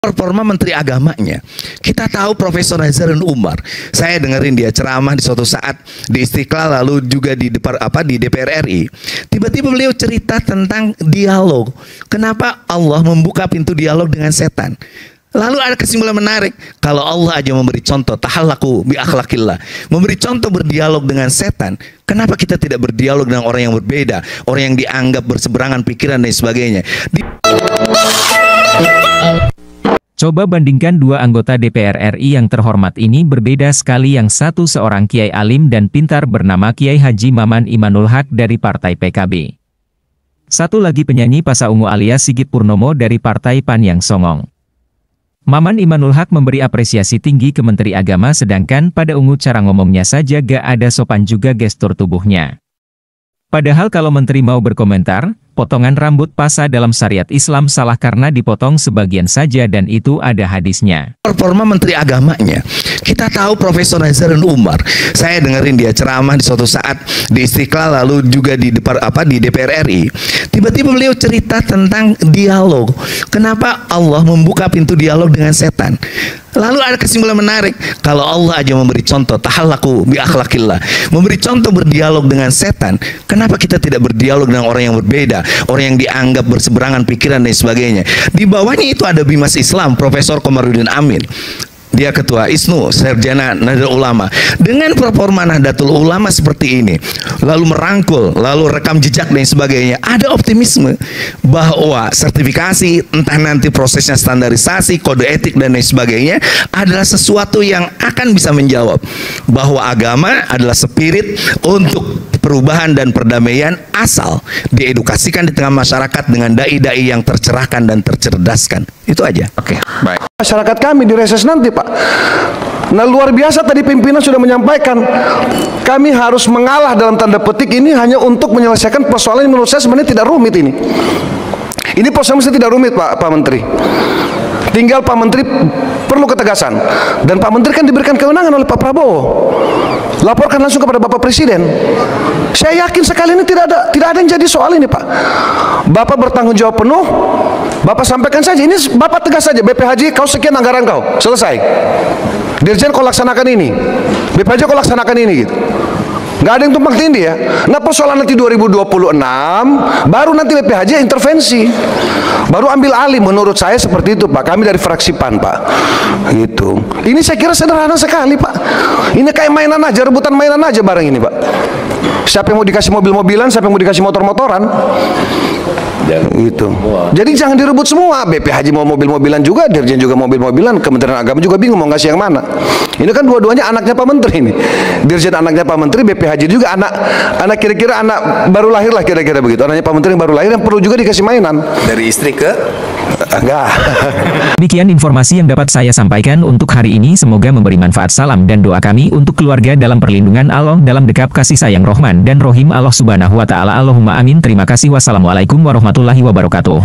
performa menteri agamanya. Kita tahu Profesor Nazarudin Umar. Saya dengerin dia ceramah di suatu saat di Istiqlal, lalu juga di DPR RI. Tiba-tiba beliau cerita tentang dialog. Kenapa Allah membuka pintu dialog dengan setan? Lalu ada kesimpulan menarik. Kalau Allah aja memberi contoh tahallaku bi akhlaqillah, memberi contoh berdialog dengan setan, kenapa kita tidak berdialog dengan orang yang berbeda, orang yang dianggap berseberangan pikiran dan sebagainya? Coba bandingkan dua anggota DPR RI yang terhormat ini berbeda sekali. Yang satu seorang kiai alim dan pintar bernama Kiai Haji Maman Imanul Haq dari Partai PKB. Satu lagi penyanyi Pasa Ungu alias Sigit Purnomo dari Partai PAN yang songong. Maman Imanul Haq memberi apresiasi tinggi ke Menteri Agama, sedangkan pada Ungu cara ngomongnya saja gak ada sopan juga gestur tubuhnya. Padahal kalau menteri mau berkomentar, potongan rambut Pasa dalam syariat Islam salah karena dipotong sebagian saja dan itu ada hadisnya. Performa menteri agamanya. Kita tahu Profesor Nazarudin Umar. Saya dengerin dia ceramah di suatu saat di Istiqlal, lalu juga di DPR RI. Tiba-tiba beliau cerita tentang dialog. Kenapa Allah membuka pintu dialog dengan setan? Lalu ada kesimpulan menarik. Kalau Allah aja memberi contoh tahallaku bi akhlaqillah, memberi contoh berdialog dengan setan, kenapa kita tidak berdialog dengan orang yang berbeda, orang yang dianggap berseberangan pikiran dan sebagainya? Di bawahnya itu ada Bimas Islam, Profesor Komarudin Amin. Dia ketua ISNU, Sarjana Nahdlatul Ulama. Dengan performa Nahdlatul Ulama seperti ini, lalu merangkul, lalu rekam jejak dan sebagainya, ada optimisme bahwa sertifikasi, entah nanti prosesnya standarisasi, kode etik dan lain sebagainya, adalah sesuatu yang akan bisa menjawab bahwa agama adalah spirit untuk perubahan dan perdamaian, asal diedukasikan di tengah masyarakat dengan dai-dai yang tercerahkan dan tercerdaskan. Itu aja. Oke, baik. Masyarakat kami di reses nanti, Pak. Nah, luar biasa tadi pimpinan sudah menyampaikan, kami harus mengalah dalam tanda petik ini hanya untuk menyelesaikan persoalan yang menurut saya sebenarnya tidak rumit ini. Ini persoalan tidak rumit, Pak Menteri. Tinggal Pak Menteri perlu ketegasan. Dan Pak Menteri kan diberikan kewenangan oleh Pak Prabowo. Laporkan langsung kepada Bapak Presiden. Saya yakin sekali ini tidak ada yang jadi soal ini, Pak. Bapak bertanggung jawab penuh. Bapak sampaikan saja, ini Bapak tegas saja, BPHJ kau sekian anggaran kau, selesai. Dirjen kau laksanakan ini, BPHJ kau laksanakan ini gitu. Nggak ada yang tumpang tindih ya. Nah, persoalan nanti 2026 baru nanti BPHJ intervensi, baru ambil alih. Menurut saya seperti itu, Pak. Kami dari fraksi PAN, Pak, gitu. Ini saya kira sederhana sekali, Pak. Ini kayak mainan aja, rebutan mainan aja bareng ini, Pak. Siapa yang mau dikasih mobil-mobilan, siapa yang mau dikasih motor-motoran, gitu. Jadi jangan direbut semua. BPHJ mau mobil-mobilan juga, Dirjen juga mobil-mobilan, Kementerian Agama juga bingung mau ngasih yang mana. Ini kan dua-duanya anaknya Pak Menteri ini. Dirjen anaknya Pak Menteri, BPHJ juga anak kira-kira anak baru lahir lah kira-kira begitu. Anaknya Pak Menteri yang baru lahir yang perlu juga dikasih mainan. Dari istri ke? Enggak. Demikian informasi yang dapat saya sampaikan untuk hari ini. Semoga memberi manfaat. Salam dan doa kami untuk keluarga dalam perlindungan Allah, dalam dekap kasih sayang Rahman dan Rohim Allah Subhanahu wa Ta'ala. Allahumma amin. Terima kasih. Wassalamualaikum warahmatullahi wabarakatuh.